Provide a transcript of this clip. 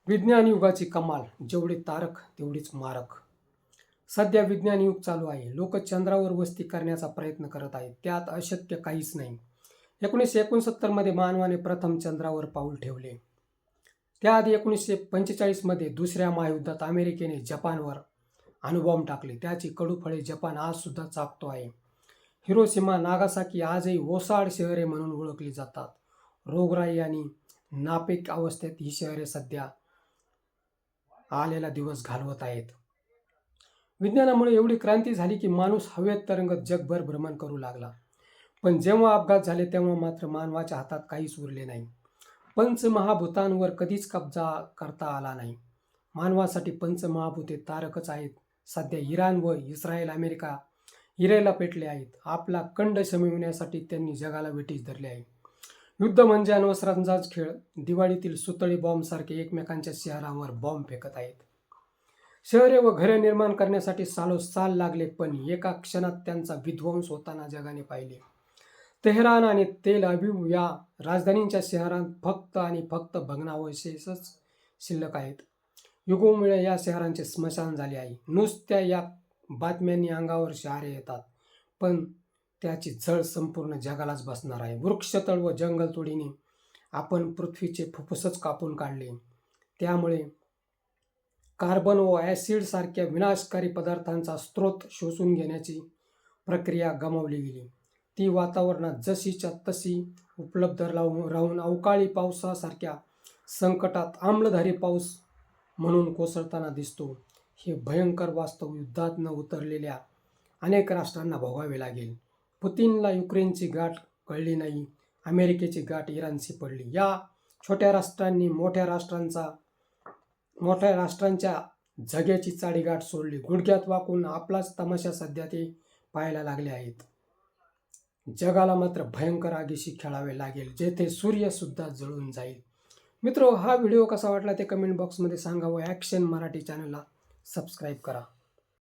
विज्ञान युगाची कमाल, जेवढे तारक तेवढीच मारक. सध्या विज्ञान युग चालू आहे. लोक चंद्रावर वस्ती करण्याचा प्रयत्न करत आहेत. त्यात अशक्य काहीच नाही. 1969 मध्ये मानवाने प्रथम चंद्रावर पाऊल ठेवले. त्याआधी 1945 मध्ये दुसऱ्या महायुद्धात अमेरिकेने जपानवर अणुबॉम्ब टाकले. त्याची कडू फळे जपान आज सुद्धा चाकतो आहे. हिरोशिमा, नागासाकी आजही ओसाड शहरे म्हणून ओळखली जातात. रोगराई आणि नापीक अवस्थेत ही शहरे सध्या आलेला दिवस घालवत आहेत. विज्ञानामुळे एवढी क्रांती झाली की माणूस हवेत तरंगत जगभर भ्रमण करू लागला. पण जेव्हा अपघात झाले तेव्हा मात्र मानवाच्या हातात काहीच उरले नाही. पंचमहाभूतांवर कधीच कब्जा करता आला नाही. मानवासाठी पंचमहाभूते तारकच आहेत. सध्या इराण व इस्रायल, अमेरिका हिरेला पेटले आहेत. आपला कंड शमविण्यासाठी त्यांनी जगाला वेठीस धरले आहे. युद्ध म्हणजे अण्वस्त्रांचाच खेळ. दिवाळीतील सुतळी बॉम्बसारखे एकमेकांच्या शहरांवर बॉम्ब फेकत आहेत. शहरे व घरे निर्माण करण्यासाठी सालोसाल लागले, पण एका क्षणात त्यांचा विध्वंस होताना जगाने पाहिले. तेहरान आणि तेल अवीव या राजधानींच्या शहरांत फक्त आणि फक्त भग्नावशेषच शिल्लक आहेत. युगोमुळे या शहरांचे स्मशान झाले आहे. नुसत्या या बातम्यांनी अंगावर शहारे येतात, पण त्याची झळ संपूर्ण जगालाच बसणार आहे. वृक्षतळ व जंगलतोडीने आपण पृथ्वीचे फुफ्फुसच कापून काढले. त्यामुळे कार्बन व ॲसिड सारख्या विनाशकारी पदार्थांचा स्रोत शोषून घेण्याची प्रक्रिया गमावली गेली. ती वातावरणात जशीच्या तशी उपलब्ध राहून अवकाळी पावसासारख्या संकटात आम्लधारी पाऊस म्हणून कोसळताना दिसतो. हे भयंकर वास्तव युद्धात न उतरलेल्या अनेक राष्ट्रांना भोगावे लागेल. पुतीनला युक्रेनची गाठ कळली नाही, अमेरिकेची गाठ इराणशी पडली. या छोट्या राष्ट्रांनी मोठ्या राष्ट्रांच्या जग्याची चाळीगाठ सोडली. गुडघ्यात वाकून आपलाच तमाशा सध्या ते पाहायला लागले आहेत. जगाला मात्र भयंकर आगीशी खेळावे लागेल, जेथे सूर्य सुद्धा जळून जाईल. मित्रो, हा व्हिडिओ कसा वाटला ते कमेंट बॉक्समध्ये सांगा व ॲक्शन मराठी चॅनलला सबस्क्राईब करा.